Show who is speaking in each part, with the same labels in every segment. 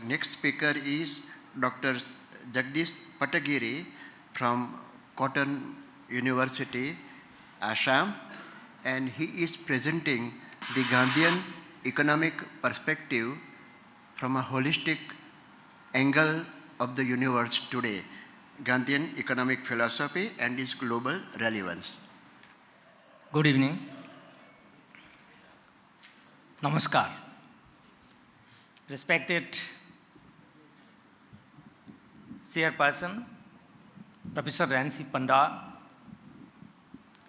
Speaker 1: next speaker is Dr. Jagadish Patgiri from Cotton University, Assam, and he is presenting the Gandhian economic perspective from a holistic angle of the universe today, Gandhian economic philosophy and its global relevance.
Speaker 2: Good evening. Namaskar. Respected Chairperson, Professor Ransi Panda,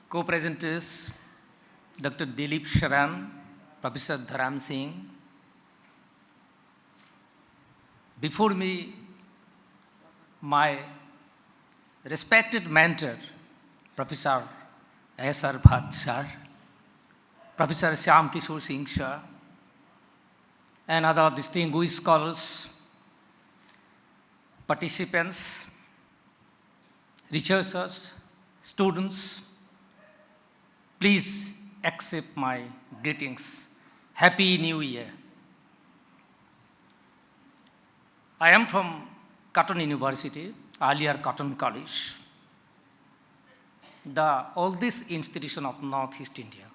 Speaker 2: co-presenters, Dr. Dilip Sharan, Professor Dharam Singh. Before me, my respected mentor, Professor S.R. Bhatt sir, Professor Shyam Kishore Singh sir, and other distinguished scholars, participants, researchers, students, please accept my greetings. Happy New Year. I am from Cotton University, earlier Cotton College, the oldest institution of Northeast India.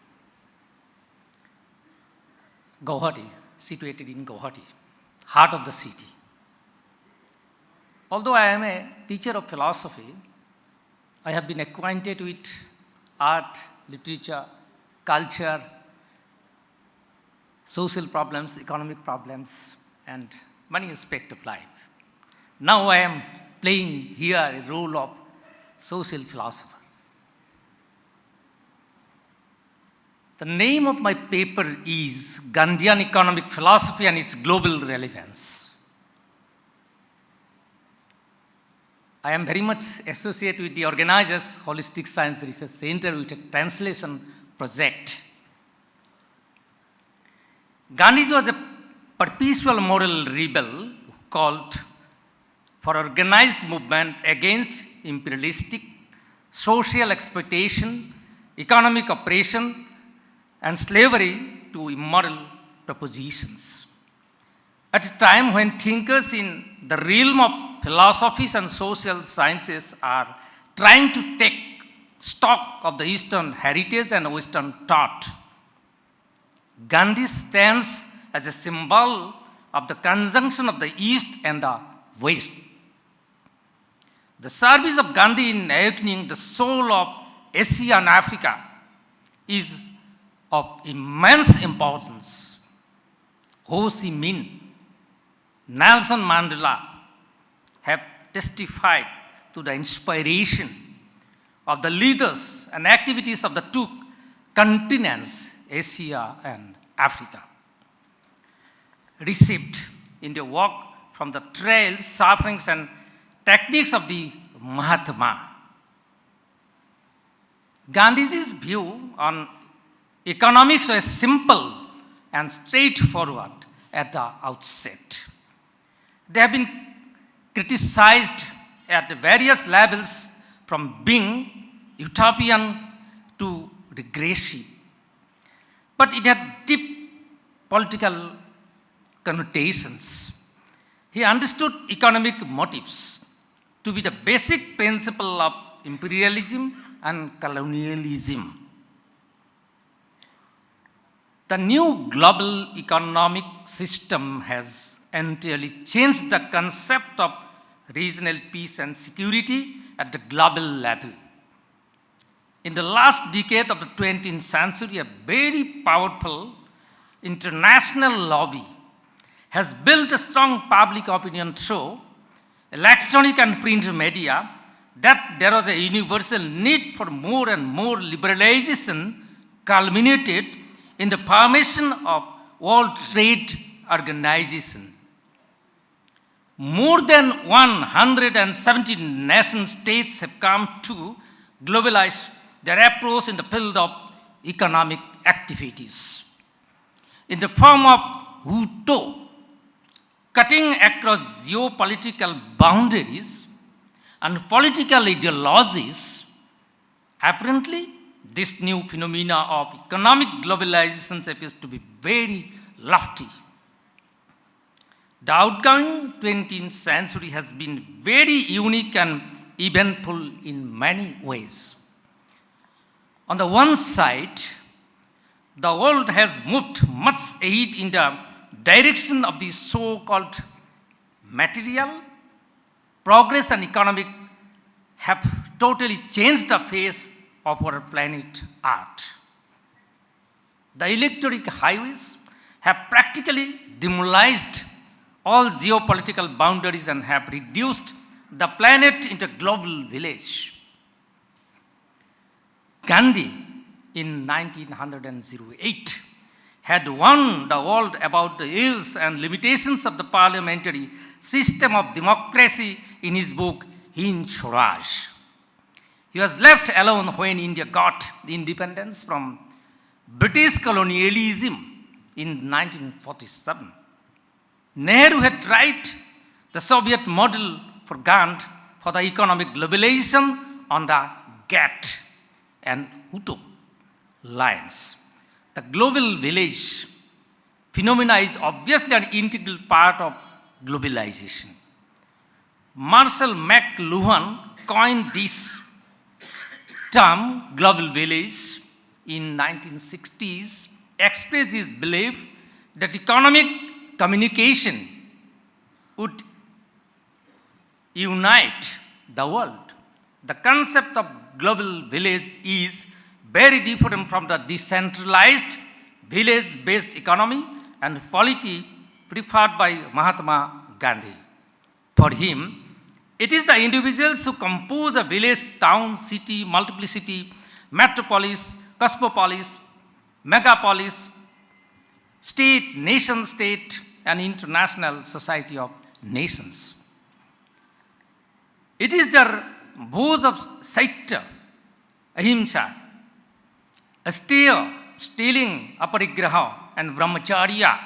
Speaker 2: Guwahati, situated in Guwahati, heart of the city. Although I am a teacher of philosophy, I have been acquainted with art, literature, culture, social problems, economic problems, and many aspects of life. Now I am playing here a role of social philosopher. The name of my paper is Gandhian Economic Philosophy and its Global Relevance. I am very much associated with the organizers Holistic Science Research Center with a translation project. Gandhi was a perpetual moral rebel who called for organized movement against imperialistic, social exploitation, economic oppression, and slavery to immoral propositions. At a time when thinkers in the realm of philosophies and social sciences are trying to take stock of the Eastern heritage and Western thought, Gandhi stands as a symbol of the conjunction of the East and the West. The service of Gandhi in awakening the soul of Asia and Africa is of immense importance. Ho Chi Minh, Nelson Mandela have testified to the inspiration of the leaders and activities of the two continents, Asia and Africa, received in the work from the trails, sufferings, and techniques of the Mahatma. Gandhi's view on economics was simple and straightforward at the outset. They have been criticized at various levels, from being utopian to regressive. But it had deep political connotations. He understood economic motives to be the basic principle of imperialism and colonialism. The new global economic system has entirely changed the concept of regional peace and security at the global level. In the last decade of the 20th century, a very powerful international lobby has built a strong public opinion through electronic and print media that there was a universal need for more and more liberalization, culminated in the formation of World Trade Organization. More than 170 nation states have come to globalize their approach in the field of economic activities. In the form of WTO, cutting across geopolitical boundaries and political ideologies, apparently this new phenomena of economic globalization appears to be very lofty. The outgoing 20th century has been very unique and eventful in many ways. On the one side, the world has moved much ahead in the direction of the so-called material progress, and economic have totally changed the face of our planet Earth. The electric highways have practically demolished all geopolitical boundaries and have reduced the planet into a global village. Gandhi in 1908 had warned the world about the ills and limitations of the parliamentary system of democracy in his book Hind Swaraj. He was left alone when India got independence from British colonialism in 1947. Nehru had tried the Soviet model for Gandhi for the economic globalization on the GATT and Hutto lines. The global village phenomena is obviously an integral part of globalization. Marshall McLuhan coined this term, global village, in 1960s, expressed his belief that economic communication would unite the world. The concept of global village is very different from the decentralized village-based economy and polity preferred by Mahatma Gandhi. For him, it is the individuals who compose a village, town, city, multiplicity, metropolis, cosmopolis, megapolis, state, nation state, and international society of nations. It is their vows of Saitya, Ahimsa, austere, stealing, aparigraha, and brahmacharya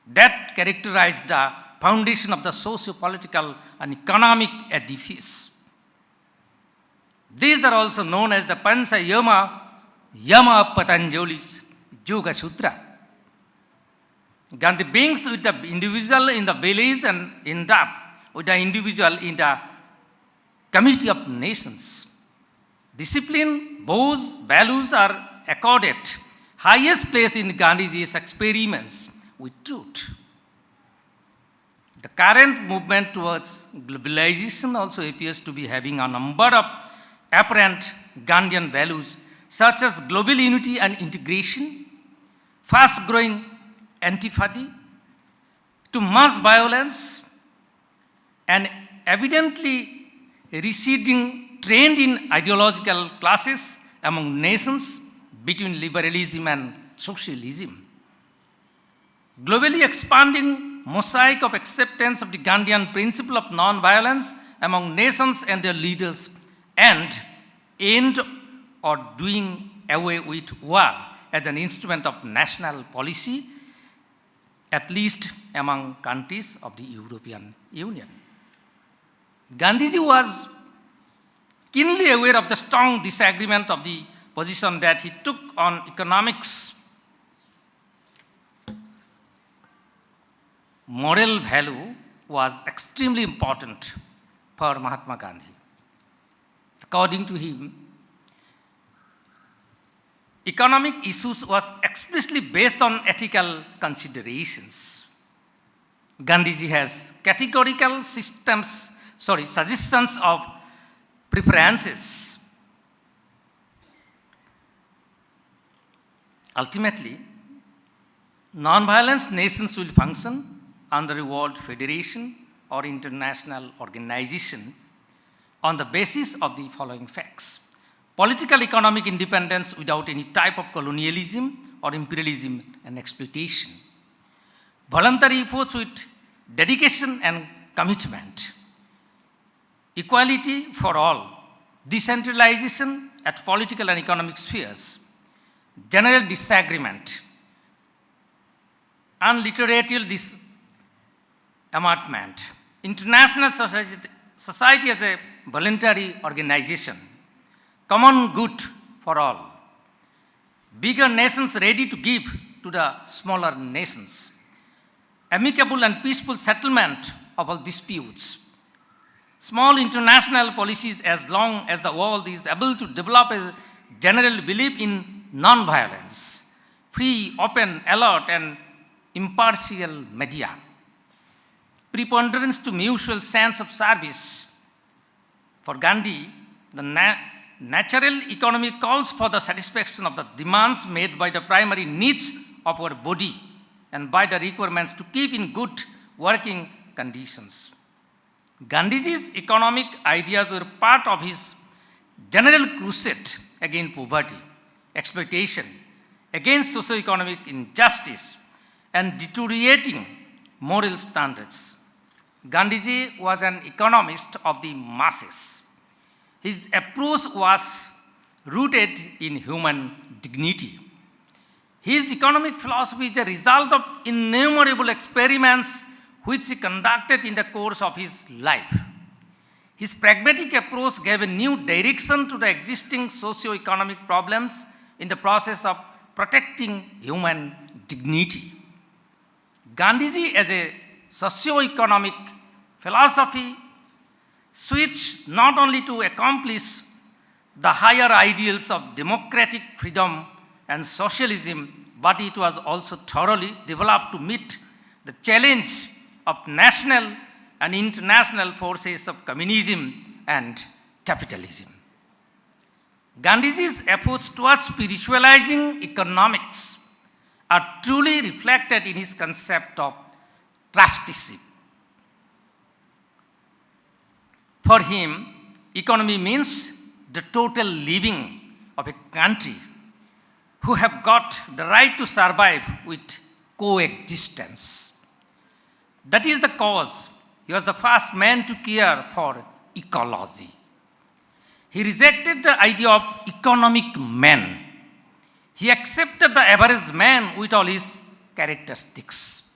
Speaker 2: that characterize the foundation of the socio-political and economic edifice. These are also known as the Pancha Yama of Patanjali's Yoga Sutra. Gandhi begins with the individual in the village and ends up with the individual in the community of nations. Discipline, vows, values are accorded highest place in Gandhiji's experiments with truth. The current movement towards globalization also appears to be having a number of apparent Gandhian values such as global unity and integration, fast-growing antipathy to mass violence, and evidently receding trend in ideological clashes among nations between liberalism and socialism. Globally expanding mosaic of acceptance of the Gandhian principle of non-violence among nations and their leaders, and end or doing away with war as an instrument of national policy, at least among countries of the European Union. Gandhiji was keenly aware of the strong disagreement of the position that he took on economics. Moral value was extremely important for Mahatma Gandhi. According to him, economic issues was explicitly based on ethical considerations. Gandhiji has categorical suggestions of preferences. Ultimately, non-violent nations will function under a world federation or international organization on the basis of the following facts: political economic independence without any type of colonialism or imperialism and exploitation, voluntary efforts with dedication and commitment, equality for all, decentralization at political and economic spheres, general disagreement, unliterated disamendment, international society as a voluntary organization, common good for all, bigger nations ready to give to the smaller nations, amicable and peaceful settlement of all disputes, small international policies as long as the world is able to develop a general belief in non-violence, free, open, alert, and impartial media, preponderance to mutual sense of service. For Gandhi, the natural economy calls for the satisfaction of the demands made by the primary needs of our body and by the requirements to keep in good working conditions. Gandhiji's economic ideas were part of his general crusade against poverty, exploitation, against socio-economic injustice, and deteriorating moral standards. Gandhiji was an economist of the masses. His approach was rooted in human dignity. His economic philosophy is a result of innumerable experiments which he conducted in the course of his life. His pragmatic approach gave a new direction to the existing socio-economic problems in the process of protecting human dignity. Gandhiji, as a socio-economic philosophy, switched not only to accomplish the higher ideals of democratic freedom and socialism, but it was also thoroughly developed to meet the challenge of national and international forces of communism and capitalism. Gandhiji's efforts towards spiritualizing economics are truly reflected in his concept of trusteeship. For him, economy means the total living of a country who have got the right to survive with coexistence. That is the cause he was the first man to care for ecology. He rejected the idea of economic man. He accepted the average man with all his characteristics.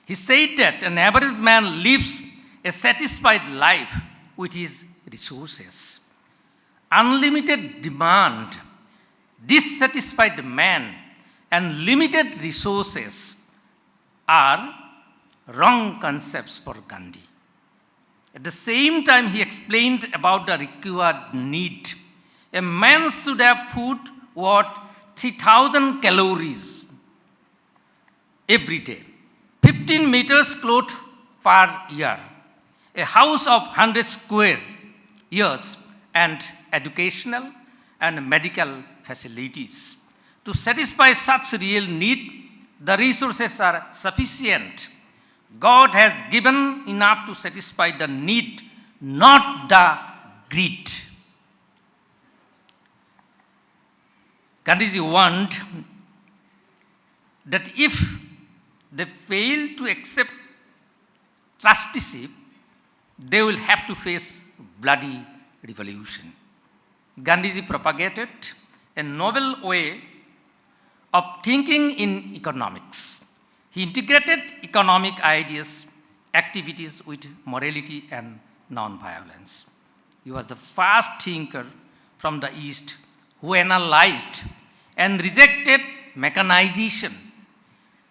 Speaker 2: He said that an average man lives a satisfied life with his resources. Unlimited demand, dissatisfied man, and limited resources are wrong concepts for Gandhi. At the same time, he explained about the required need. A man should have food worth 3,000 calories every day, 15 meters cloth per year, a house of 100 square years, and educational and medical facilities. To satisfy such real need, the resources are sufficient. God has given enough to satisfy the need, not the greed. Gandhiji warned that if they fail to accept trusteeship, they will have to face bloody revolution. Gandhiji propagated a novel way of thinking in economics. He integrated economic ideas, activities with morality and non-violence. He was the first thinker from the East who analyzed and rejected mechanization,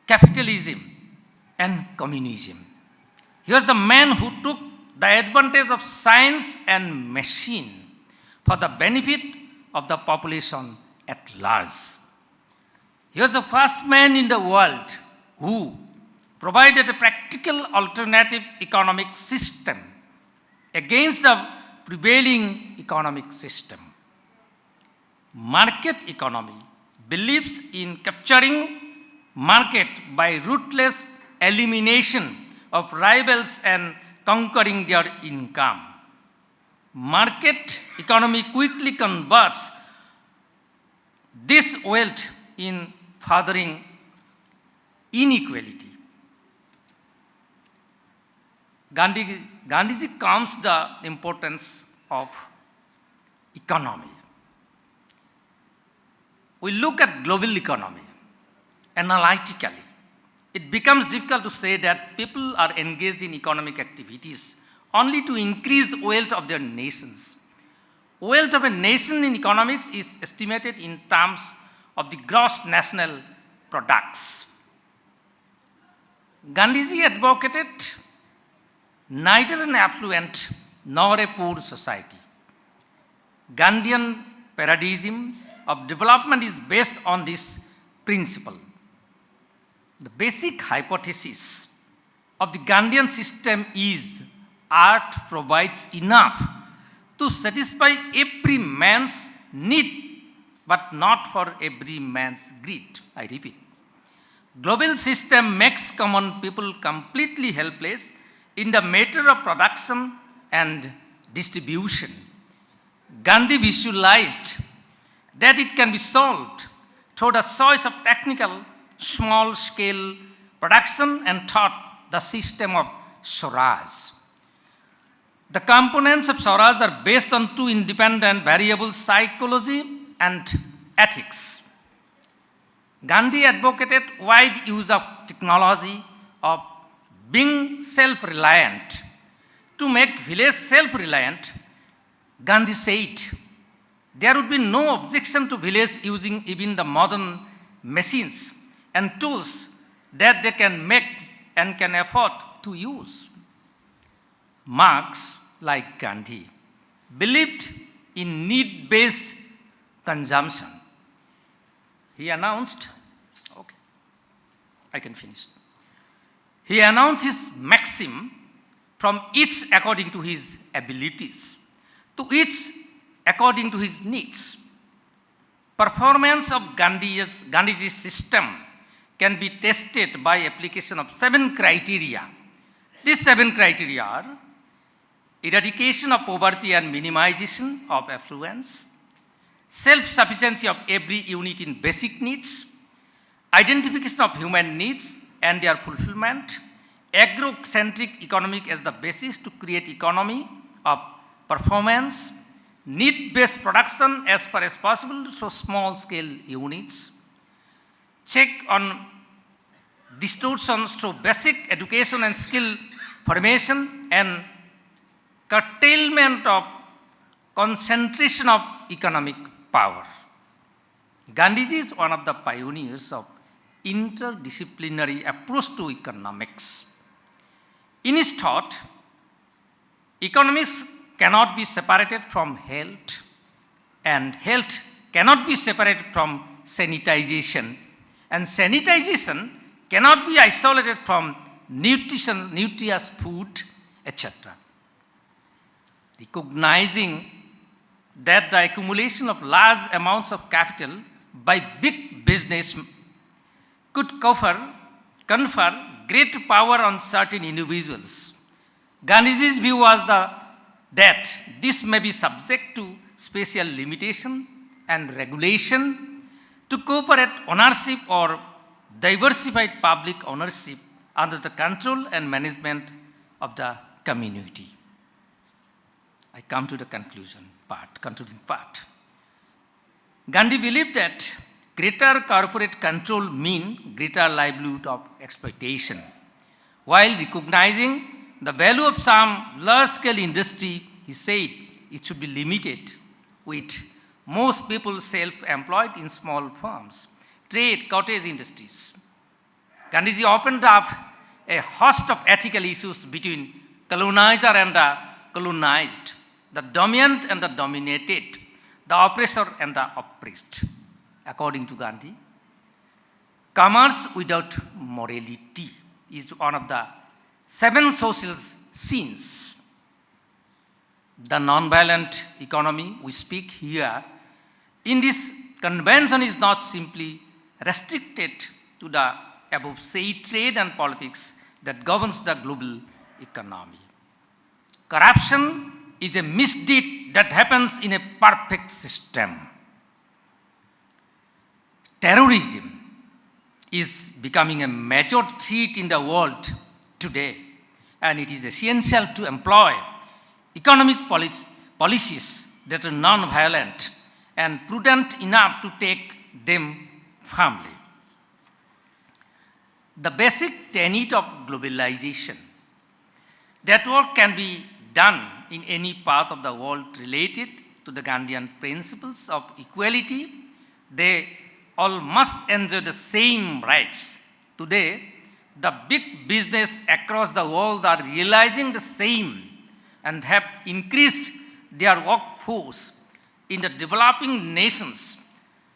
Speaker 2: capitalism, and communism. He was the man who took the advantage of science and machine for the benefit of the population at large. He was the first man in the world who provided a practical alternative economic system against the prevailing economic system. Market economy believes in capturing market by ruthless elimination of rivals and conquering their income. Market economy quickly converts this wealth in furthering inequality. Gandhiji comes the importance of economy. We look at global economy analytically. It becomes difficult to say that people are engaged in economic activities only to increase wealth of their nations. Wealth of a nation in economics is estimated in terms of the gross national products. Gandhiji advocated neither an affluent nor a poor society. Gandhian paradigm of development is based on this principle. The basic hypothesis of the Gandhian system is art provides enough to satisfy every man's need, but not for every man's greed. I repeat. Global system makes common people completely helpless in the matter of production and distribution. Gandhi visualized that it can be solved through the choice of technical, small-scale production and taught the system of Swaraj. The components of Swaraj are based on two independent variables, psychology and ethics. Gandhi advocated wide use of technology, of being self-reliant. To make village self-reliant, Gandhi said, there would be no objection to village using even the modern machines and tools that they can make and can afford to use. Marx, like Gandhi, believed in need-based consumption. He announced, okay, I can finish. He announced his maxim from each according to his abilities, to each according to his needs. Performance of Gandhiji's system can be tested by application of 7 criteria. These 7 criteria are eradication of poverty and minimization of affluence, self-sufficiency of every unit in basic needs, identification of human needs and their fulfillment, agro-centric economic as the basis to create economy of performance, need-based production as far as possible, so small-scale units, check on distortions through basic education and skill formation, and curtailment of concentration of economic power. Gandhiji is one of the pioneers of interdisciplinary approach to economics. In his thought, economics cannot be separated from health, and health cannot be separated from sanitization, and sanitization cannot be isolated from nutrition, nutritious food, etc. Recognizing that the accumulation of large amounts of capital by big business could confer great power on certain individuals. Gandhiji's view was that this may be subject to special limitation and regulation to cooperate ownership or diversified public ownership under the control and management of the community. I come to the concluding part. Gandhi believed that greater corporate control means greater livelihood of exploitation. While recognizing the value of some large-scale industry, he said it should be limited, with most people self-employed in small firms, trade, cottage industries. Gandhiji opened up a host of ethical issues between colonizer and the colonized, the dominant and the dominated, the oppressor and the oppressed. According to Gandhi, commerce without morality is one of the 7 social sins. The non-violent economy we speak here in this convention is not simply restricted to the above said trade and politics that governs the global economy. Corruption is a misdeed that happens in a perfect system. Terrorism is becoming a major threat in the world today, and it is essential to employ economic policies that are non-violent and prudent enough to take them firmly. The basic tenet of globalization, that work can be done in any part of the world related to the Gandhian principles of equality. They all must enjoy the same rights. Today, the big business across the world are realizing the same and have increased their workforce in the developing nations,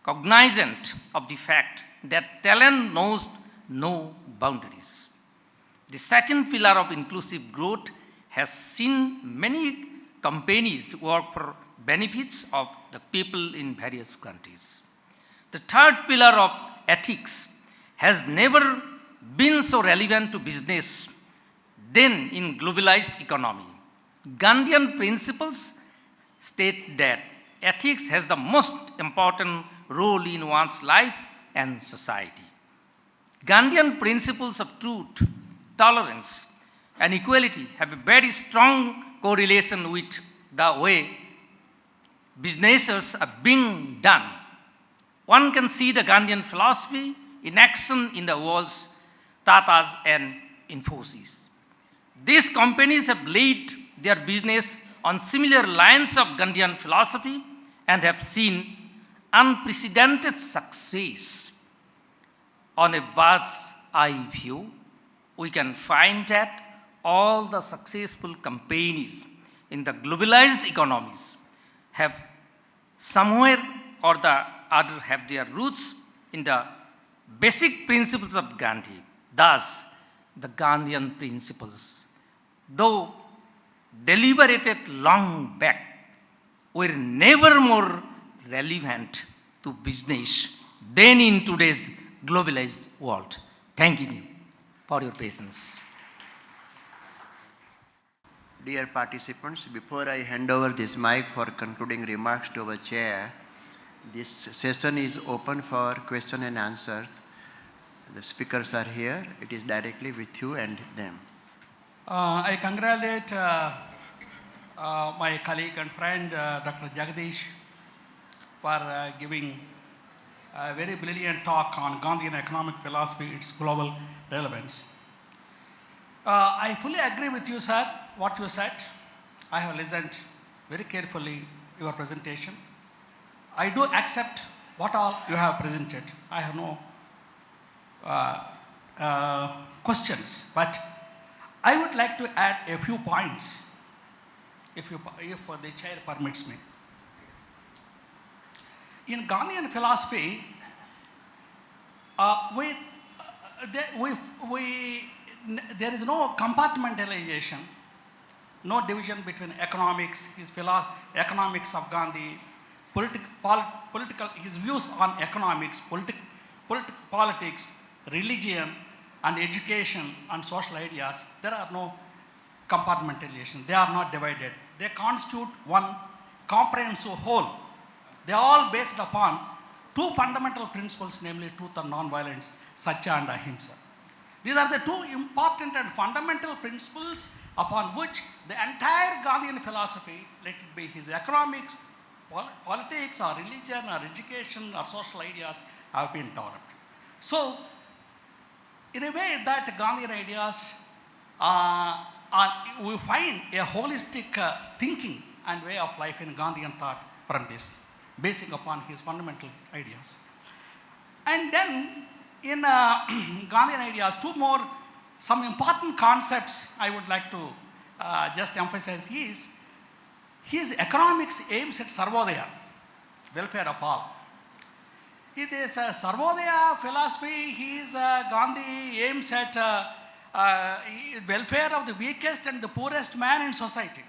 Speaker 2: cognizant of the fact that talent knows no boundaries. The second pillar of inclusive growth has seen many companies work for benefits of the people in various countries. The third pillar of ethics has never been so relevant to business than in globalized economy. Gandhian principles state that ethics has the most important role in one's life and society. Gandhian principles of truth, tolerance, and equality have a very strong correlation with the way businesses are being done. One can see the Gandhian philosophy in action in the world's Tatas and Infosys. These companies have laid their business on similar lines of Gandhian philosophy and have seen unprecedented success. On a bird's eye view, we can find that all the successful companies in the globalized economies have somewhere or the other have their roots in the basic principles of Gandhi. Thus, the Gandhian principles, though deliberated long back, were never more relevant to business than in today's globalized world. Thank you for your patience.
Speaker 1: Dear participants, before I hand over this mic for concluding remarks to our chair, this session is open for question and answers. The speakers are here. It is directly with you and them.
Speaker 3: I congratulate my colleague and friend Dr. Jagadish for giving a very brilliant talk on Gandhian economic philosophy, its global relevance. I fully agree with you, sir, what you said. I have listened very carefully your presentation. I do accept what all you have presented. I have no questions, but I would like to add a few points, if the chair permits me. In Gandhian philosophy, there is no compartmentalization, no division between economics, economics of Gandhi, his views on economics, politics, religion, and education and social ideas. There are no compartmentalization. They are not divided. They constitute one comprehensive whole. They are all based upon two fundamental principles, namely truth and non-violence, Satya and Ahimsa. These are the two important and fundamental principles upon which the entire Gandhian philosophy, let it be his economics, politics or religion or education or social ideas, have been developed. So, in a way that Gandhian ideas we find a holistic thinking and way of life in Gandhian thought from this, basing upon his fundamental ideas. And then in Gandhian ideas, some important concepts I would like to just emphasize is his economics aims at Sarvodaya, welfare of all. It is a Sarvodaya philosophy. Gandhi aims at welfare of the weakest and the poorest man in society.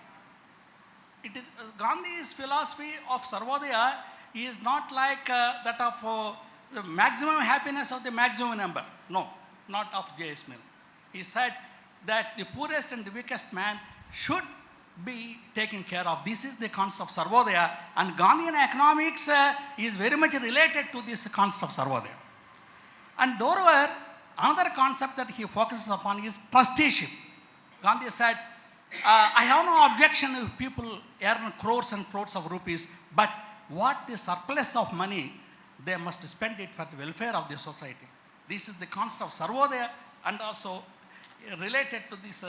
Speaker 3: It is Gandhi's philosophy of Sarvodaya is not like that of the maximum happiness of the maximum number. No, not of J.S. Mill. He said that the poorest and the weakest man should be taken care of. This is the concept of Sarvodaya, and Gandhian economics is very much related to this concept of Sarvodaya. And moreover, another concept that he focuses upon is trusteeship. Gandhi said, I have no objection if people earn crores and crores of rupees, but what the surplus of money, they must spend it for the welfare of the society. This is the concept of Sarvodaya, and also related to this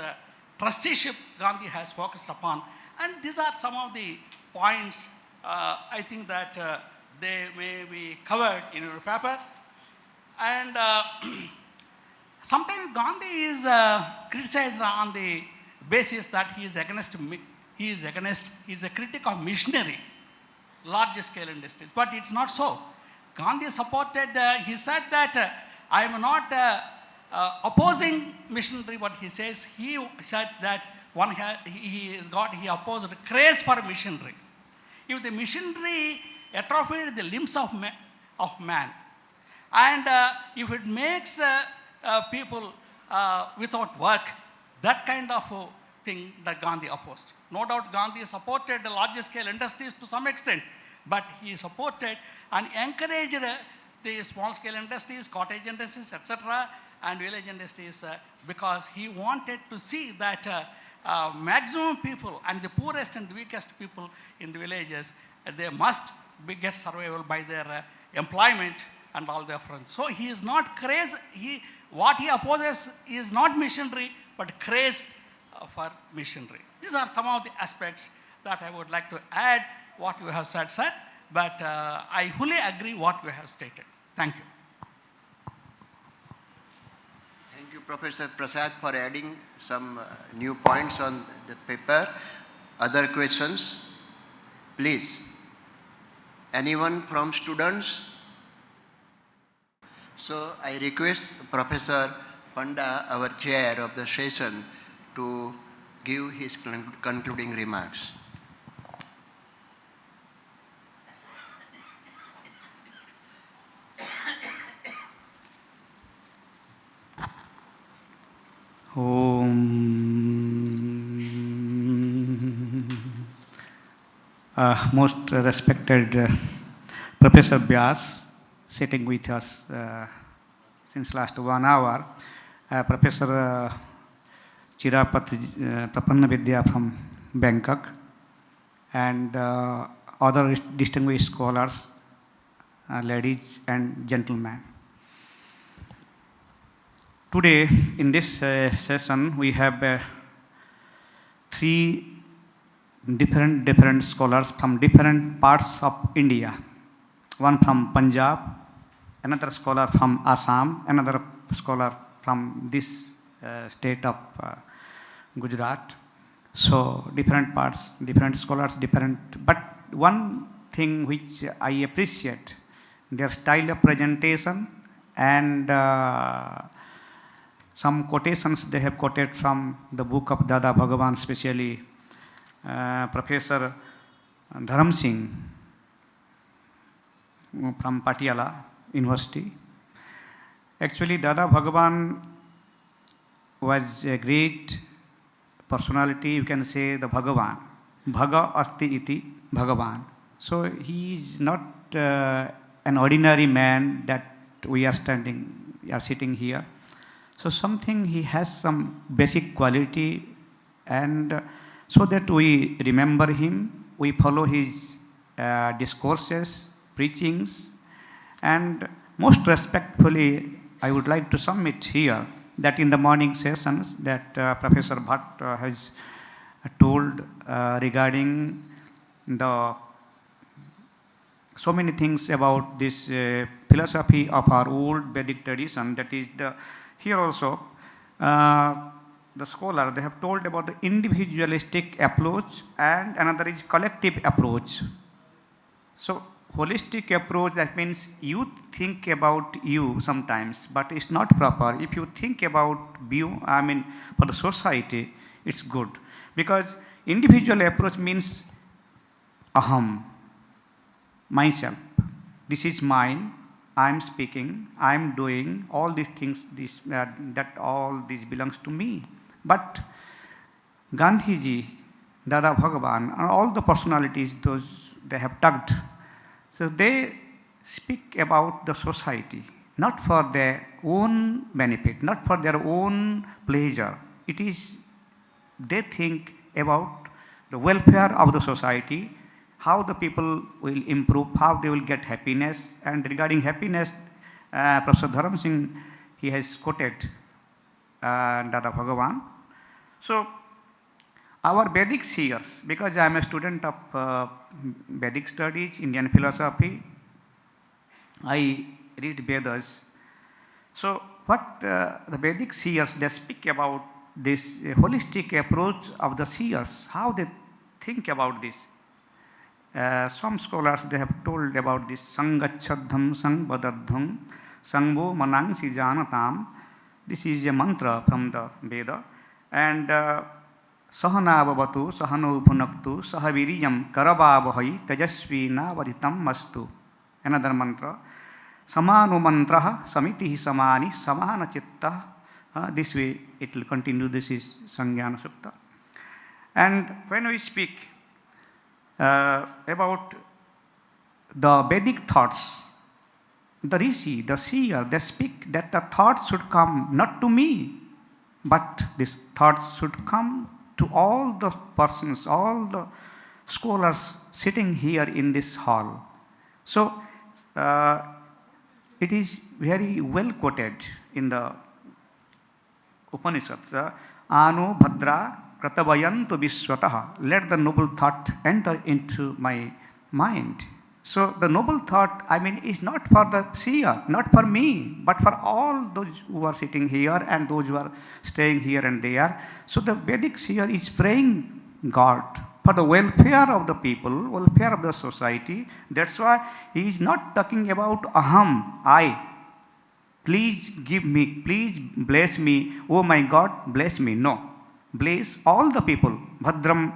Speaker 3: trusteeship Gandhi has focused upon. And these are some of the points I think that they may be covered in your paper. And sometimes Gandhi is criticized on the basis that he is against, he is a critic of missionary, large scale industries. But it's not so. Gandhi supported, he said that I am not opposing missionary, what he says. He said that he opposed craze for missionary. If the missionary atrophied the limbs of man, and if it makes people without work, that kind of thing that Gandhi opposed. No doubt Gandhi supported the large scale industries to some extent, but he supported and encouraged the small scale industries, cottage industries, etc., and village industries because he wanted to see that maximum people and the poorest and the weakest people in the villages, they must get survival by their employment and all their friends. So he is not crazy. What he opposes is not missionary, but craze for missionary. These are some of the aspects that I would like to add what you have said, sir. But I fully agree what you have stated. Thank you.
Speaker 1: Thank you, Professor Prasad, for adding some new points on the paper. Other questions? Please. Anyone from students? So I request Professor Panda, our chair of the session, to give his concluding remarks.
Speaker 4: Most respected Professor Vyas, sitting with us since last 1 hour, Professor Prapanna Vidya from Bangkok, and other distinguished scholars, ladies and gentlemen. Today, in this session, we have 3 different scholars from different parts of India. One from Punjab, another scholar from Assam, another scholar from this state of Gujarat. So different parts, different scholars, different. But one thing which I appreciate, their style of presentation and some quotations they have quoted from the book of Dada Bhagavan, especially Professor Dharam Singh from Patiala University. Actually, Dada Bhagavan was a great personality, you can say the Bhagavan. Bhaga asti iti Bhagavan. So he is not an ordinary man that we are sitting here. So something, he has some basic quality, and so that we remember him, we follow his discourses, preachings, and most respectfully, I would like to submit here that in the morning sessions that Professor Bhatt has told regarding the so many things about this philosophy of our old Vedic tradition, that is the, here also the scholar, they have told about the individualistic approach and another is collective approach. So holistic approach, that means you think about you sometimes, but it's not proper. If you think about you, I mean for the society, it's good. Because individual approach means aham, myself. This is mine, I am speaking, I am doing, all these things, that all this belongs to me. But Gandhiji, Dada Bhagavan, and all the personalities, those they have tugged. So they speak about the society, not for their own benefit, not for their own pleasure. It is, they think about the welfare of the society, how the people will improve, how they will get happiness. And regarding happiness, Professor Dharam Singh, he has quoted Dada Bhagavan. So our Vedic seers, because I am a student of Vedic studies, Indian philosophy, I read Vedas. So what the Vedic seers, they speak about this holistic approach of the seers, how they think about this. Some scholars, they have told about this Sangachadham Sangbadadham Sangvo Manangsi Janatam. This is a mantra from the Veda. And Sahanavavatu Sahano Bhunaktu Sahaviriyam Karabhavahai Tajasvi Navaditam Mastu. Another mantra. Samano mantraha samitihi samani samana chitta. This way it will continue. This is Sangyana Sukta. And when we speak about the Vedic thoughts, the Rishi, the seer, they speak that the thoughts should come not to me, but these thoughts should come to all the persons, all the scholars sitting here in this hall. So, it is very well quoted in the Upanishads. Anu Bhadra Kratavayantu Vishwataha. Let the noble thought enter into my mind. So the noble thought, I mean, is not for the seer, not for me, but for all those who are sitting here and those who are staying here and there. So the Vedic seer is praying God for the welfare of the people, welfare of the society. That's why he is not talking about aham, I. Please give me, please bless me, oh my God, bless me. No. Bless all the people. Bhadram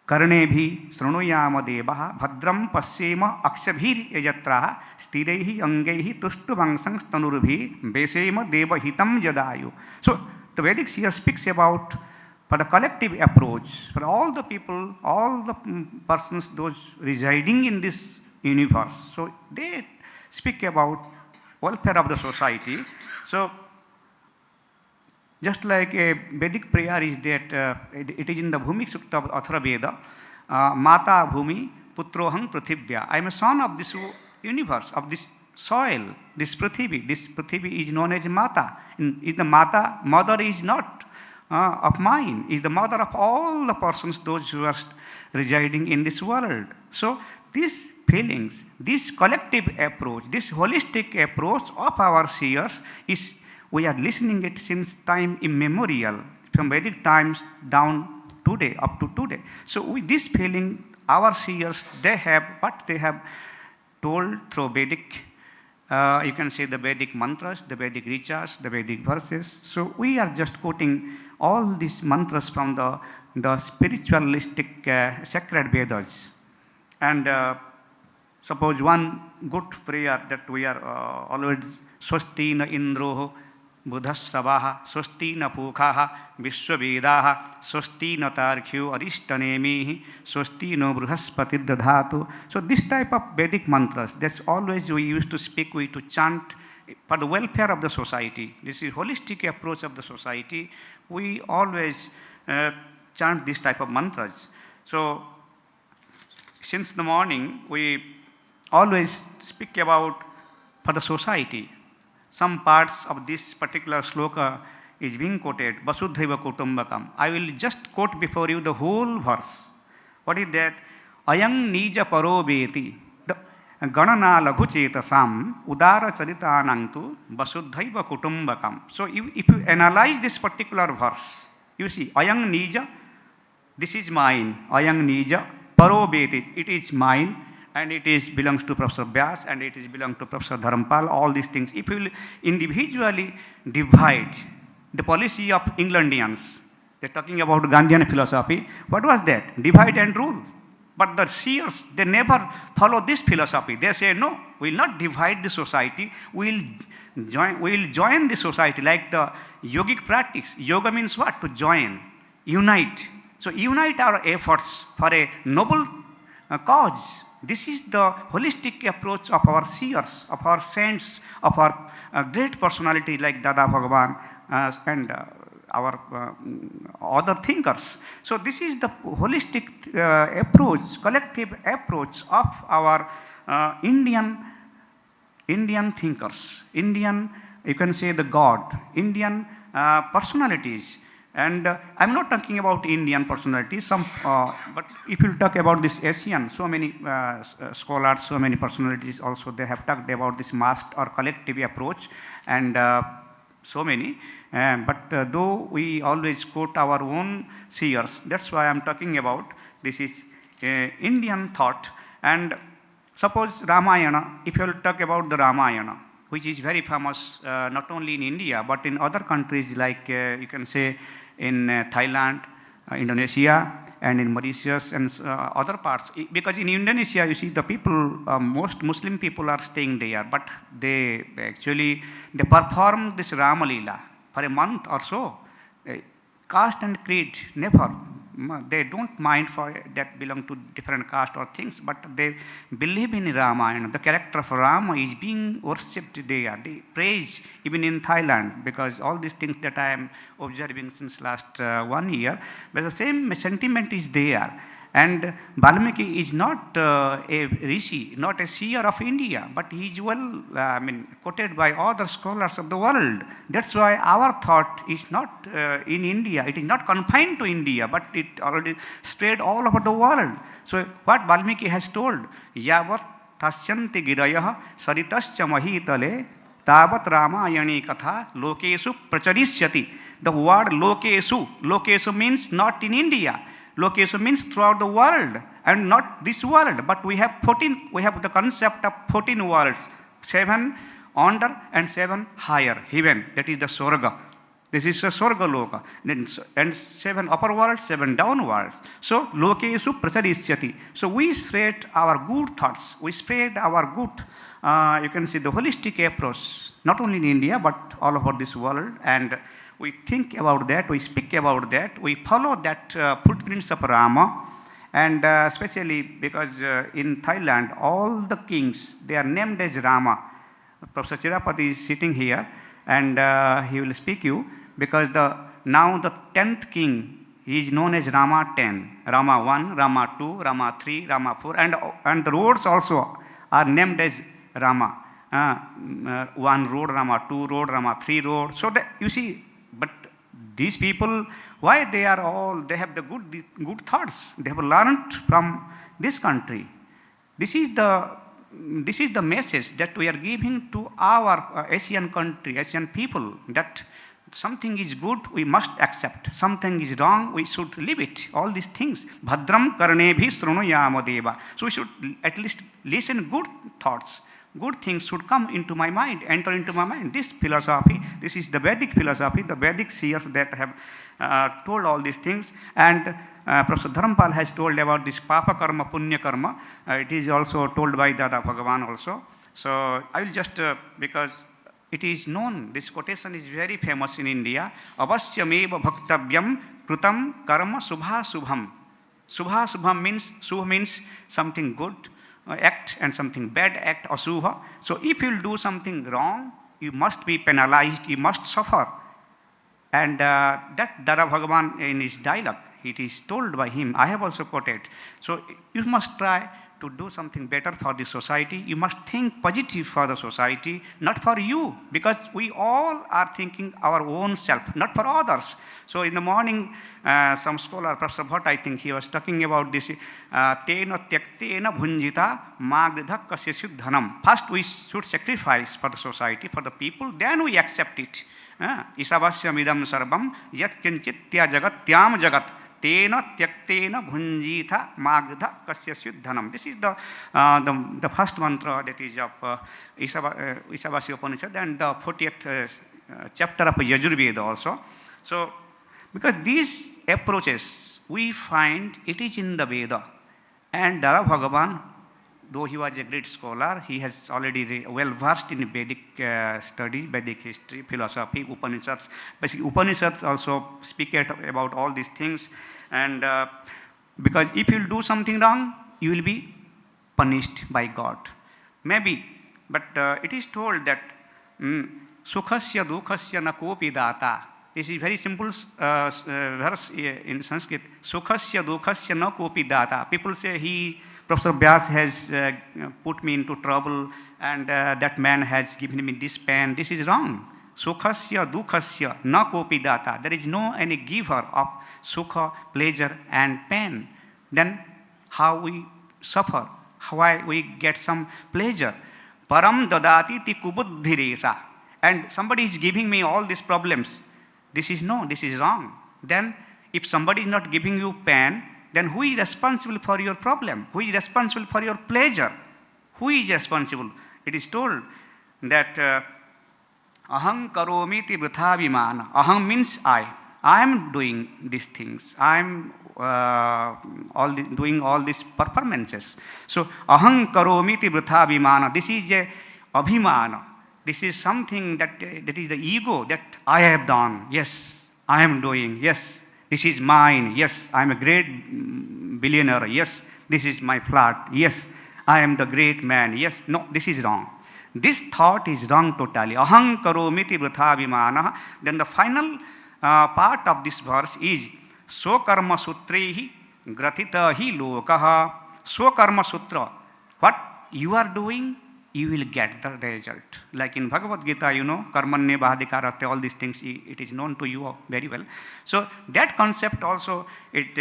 Speaker 4: karnebhi sranuyama devaha bhadram pasyema akshabhir yajatraha stirehi angaihi tustuvangsang stanurubhi besema deva hitam jadayu. So the Vedic seer speaks about for the collective approach, for all the people, all the persons, those residing in this universe. So they speak about welfare of the society. So just like a Vedic prayer is that it is in the Bhumik Sukta of Athara Veda, Mata Bhumi Putrohang Prithibhya. I am a son of this universe, of this soil, this Prithivi. This Prithivi is known as Mata. Is the Mata, mother is not of mine, is the mother of all the persons, those who are residing in this world. So these feelings, this collective approach, this holistic approach of our seers is, we are listening it since time immemorial, from Vedic times down today, up to today. So with this feeling, our seers, they have what they have told through Vedic, you can say the Vedic mantras, the Vedic richas, the Vedic verses. So we are just quoting all these mantras from the spiritualistic sacred Vedas. And suppose one good prayer that we are always Swasti na Indroho Buddhasavaha Swasti na Pukhaha Vishwavedaha Swasti na Tarkhyo Arishtanemihi Swasti no Bruhaspati Dadhatu. So this type of Vedic mantras, that's always we used to speak, we to chant for the welfare of the society. This is holistic approach of the society. We always chant this type of mantras. So since the morning, we always speak about for the society. Some parts of this particular sloka is being quoted, Vasudhaiva Kutumbakam. I will just quote before you the whole verse. What is that? Ayang nija parobeti. The Ganana Laghuchetasam Udara Charitanangtu Vasudhaiva Kutumbakam. So if you analyze this particular verse, you see, Ayang nija, this is mine. Ayang nija parobeti, it is mine. And it is belongs to Professor Vyas, and it is belongs to Professor Dharampal, all these things. If you will individually divide the policy of Englandians, they're talking about Gandhian philosophy. What was that? Divide and rule. But the seers, they never follow this philosophy. They say, no, we will not divide the society. We will join the society like the yogic practice. Yoga means what? To join, unite. So unite our efforts for a noble cause. This is the holistic approach of our seers, of our saints, of our great personality like Dada Bhagavan and our other thinkers. So this is the holistic approach, collective approach of our Indian thinkers, Indian, you can say the God, Indian personalities. And I'm not talking about Indian personalities, but if you talk about this Asian, so many scholars, so many personalities also, they have talked about this mass or collective approach. And so many. But though we always quote our own seers, that's why I'm talking about this is Indian thought. And suppose Ramayana, if you will talk about the Ramayana, which is very famous not only in India but in other countries like you can say in Thailand, Indonesia, and in Mauritius and other parts. Because in Indonesia, you see the people, most Muslim people are staying there, but they actually they perform this Rama Leela for a month or so. Caste and creed, never. They don't mind for that belong to different caste or things, but they believe in Ramayana. The character of Rama is being worshipped there. They praise even in Thailand, because all these things that I am observing since last 1 year, but the same sentiment is there. And Valmiki is not a rishi, not a seer of India, but he is well quoted by other scholars of the world. That's why our thought is not in India. It is not confined to India, but it already spread all over the world. So what Valmiki has told, Yavat tasyanti girayah saritascha mahitale tavat ramayani katha lokesu pracharishyati. The word lokesu means not in India. Location means throughout the world, and not this world, but we have 14, we have the concept of 14 worlds, 7 under and 7 higher, heaven, that is the Swarga. This is a Swarga Loka, and 7 upper worlds, 7 down worlds. So, Lokesu Prasarishyati. So, we spread our good thoughts, we spread our good, you can see the holistic approach, not only in India, but all over this world, and we think about that, we speak about that, we follow that footprints of Rama, and especially because in Thailand, all the kings, they are named as Rama. Professor Chirapati is sitting here, and he will speak you, because now the 10th king is known as Rama 10, Rama 1, Rama 2, Rama 3, Rama 4, and the roads also are named as Rama. 1 road, Rama 2 road, Rama 3 road. So that you see, but these people, why they have the good thoughts. They have learned from this country. This is the message that we are giving to our Asian country, Asian people, that something is good, we must accept. Something is wrong, we should leave it. All these things. Bhadram karnebhi srunuyama deva. So we should at least listen good thoughts. Good things should come into my mind, enter into my mind. This philosophy, this is the Vedic philosophy, the Vedic seers that have told all these things. And Professor Dharampal has told about this Papa Karma, Punya Karma. It is also told by Dada Bhagavan also. So I will just, because it is known, this quotation is very famous in India. Avasyameva bhaktavyam krutam karma subha subham. Subha subham means something good act and something bad act, asubha. So if you will do something wrong, you must be penalized, you must suffer. And that Dada Bhagavan in his dialogue, it is told by him, I have also quoted. So you must try to do something better for the society. You must think positive for the society, not for you, because we all are thinking our own self, not for others. So in the morning, some scholar, Professor Bhatt, I think he was talking about this, tena tyaktena bhunjita magridha kasya dhanam. First we should sacrifice for the society, for the people, then we accept it. Isavasyam idam sarvam yat kinchitya jagatyam jagat. Tena tyaktena bhunjita magdha kasya dhanam. This is the first mantra that is of Isavasya Upanishad and the 40th chapter of Yajurveda also. So, because these approaches, we find it is in the Veda. And Dada Bhagavan, though he was a great scholar, he has already well versed in Vedic studies, Vedic history, philosophy, Upanishads. Basically, Upanishads also speak about all these things. And because if you will do something wrong, you will be punished by God. Maybe, but it is told that sukhasya dukhasya na kopi data. This is very simple verse in Sanskrit. Sukhasya dukhasya na kopi data. People say Professor Vyas has put me into trouble, and that man has given me this pain. This is wrong. Sukhasya dukhasya na kopi data. There is no any giver of sukha, pleasure and pain. Then how we suffer? Why we get some pleasure? Param dadati ti kubuddhiresa. and somebody is giving me all these problems. This is wrong. Then if somebody is not giving you pain, then who is responsible for your problem? Who is responsible for your pleasure? Who is responsible? It is told that aham karomi ti vritha vimana. Aham means I. I am doing these things. I am doing all these performances. So aham karomi ti vritha vimana. This is a abhimana. This is something that is the ego, that I have done. Yes, I am doing. Yes, this is mine. Yes, I am a great billionaire. Yes, this is my flat. Yes, I am the great man. Yes, no, this is wrong. This thought is wrong totally. Aham karomiti vritha vimana. Then the final part of this verse is Sokarma sutrehi grathita hi lokaha. Sokarma sutra. What you are doing, you will get the result. Like in Bhagavad Gita, karmanne bahadikarate, all these things, it is known to you very well. So that concept also, it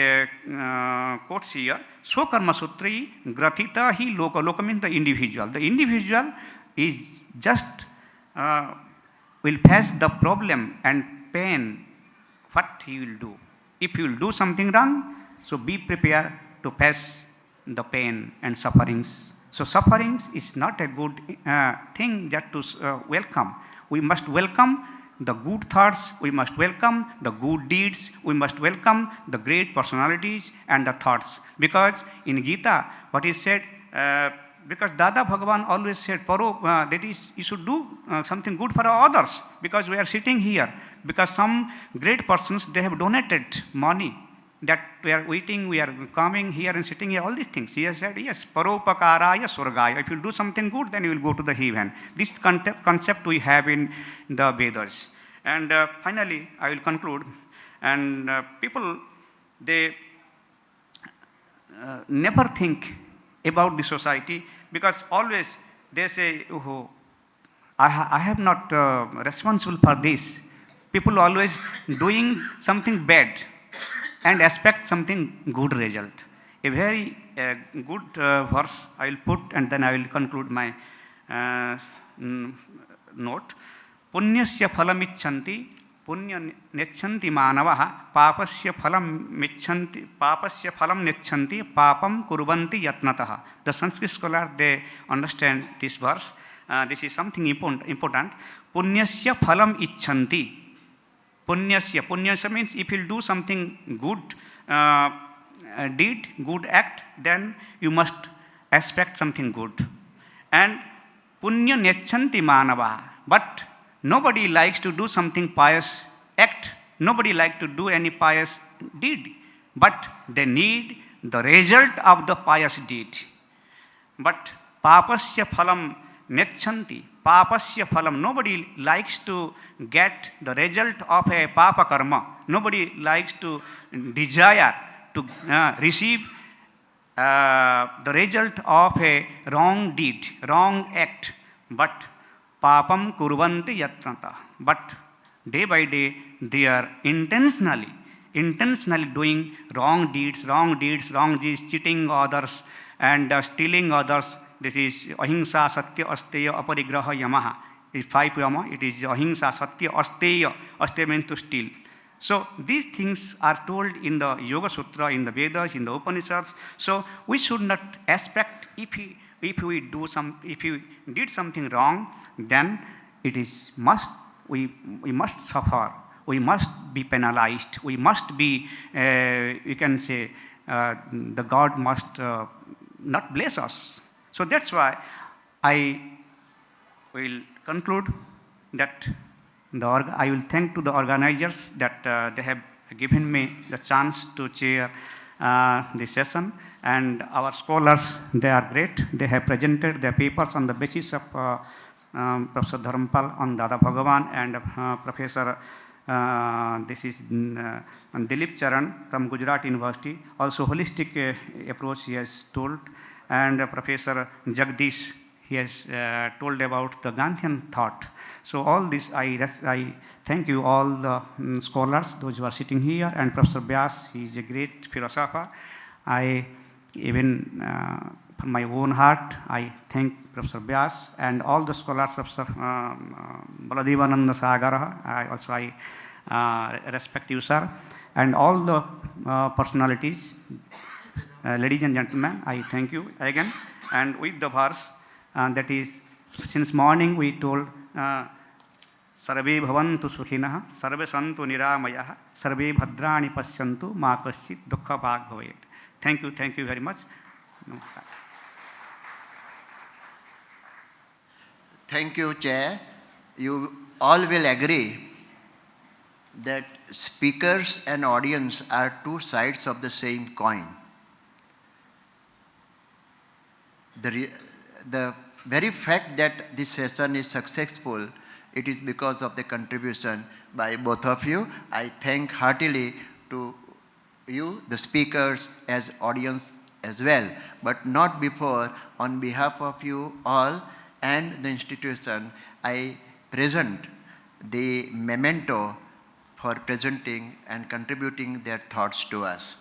Speaker 4: quotes here. Sokarma sutrehi grathita hi loka. Loka means the individual. The individual is just will face the problem and pain. What he will do? If you will do something wrong, so be prepared to face the pain and sufferings. So sufferings is not a good thing that to welcome. We must welcome the good thoughts, we must welcome the good deeds, we must welcome the great personalities and the thoughts. Because in Gita, what is said, because Dada Bhagavan always said, that is, you should do something good for others, because we are sitting here, because some great persons, they have donated money, that we are waiting, we are coming here and sitting here, all these things. He has said, yes, paropakaraya surgaya. If you do something good, then you will go to the heaven. This concept we have in the Vedas. And finally, I will conclude. And people, they never think about the society, because always they say, oh, I have not responsible for this. People always doing something bad and expect something good result. A very good verse I will put, and then I will conclude my note. Punyasya phalam icchanti, punya nechanti manavaha, papasya phalam nechanti, papam kurvanti yatnataha. The Sanskrit scholar, they understand this verse. This is something important. Punyasya phalam icchanti. Punyasya means if you do something good deed, good act, then you must expect something good. And punya nechanti manava. But nobody likes to do something pious act. Nobody likes to do any pious deed. But they need the result of the pious deed. But papasya phalam nechanti. Papasya phalam. Nobody likes to get the result of a papa karma. Nobody likes to desire to receive the result of a wrong deed, wrong act. But papam kurvanti yatnata. But day by day they are intentionally doing wrong deeds, cheating others and stealing others. This is ahimsa satya asteya aparigraha yamaha. It is 5 yama. It is ahimsa satya asteya. Asteya means to steal. So these things are told in the Yoga Sutra, in the Vedas, in the Upanishads. So we should not expect if we did something wrong, then it is we must suffer. We must be penalized. We must be, you can say, the God must not bless us. So that's why I will conclude that I will thank to the organizers that they have given me the chance to chair this session. And our scholars, they are great. They have presented their papers on the basis of Professor Dharmpal on Dada Bhagavan and Professor this is Dilip Charan from Gujarat University. Also holistic approach he has told. And Professor Jagadish, he has told about the Gandhian thought. So all this, I thank you all the scholars, those who are sitting here, and Professor Vyas, he is a great philosopher. I even from my own heart, I thank Professor Vyas and all the scholars, Professor Baladevananda Sagara. I respect you, sir, and all the personalities. Ladies and gentlemen, I thank you again. And with the verse, that is, since morning we told, Sarve bhavantu sukhinah, sarve santu niramayah, sarve bhadrani pasyantu, ma kaschit dukkha bhag bhavet. Thank you very much. Namaskar.
Speaker 1: Thank you, Chair. You all will agree that speakers and audience are two sides of the same coin. The very fact that this session is successful, it is because of the contribution by both of you. I thank heartily to you, the speakers, as audience as well, but not before, on behalf of you all and the institution, I present the memento for presenting and contributing their thoughts to us.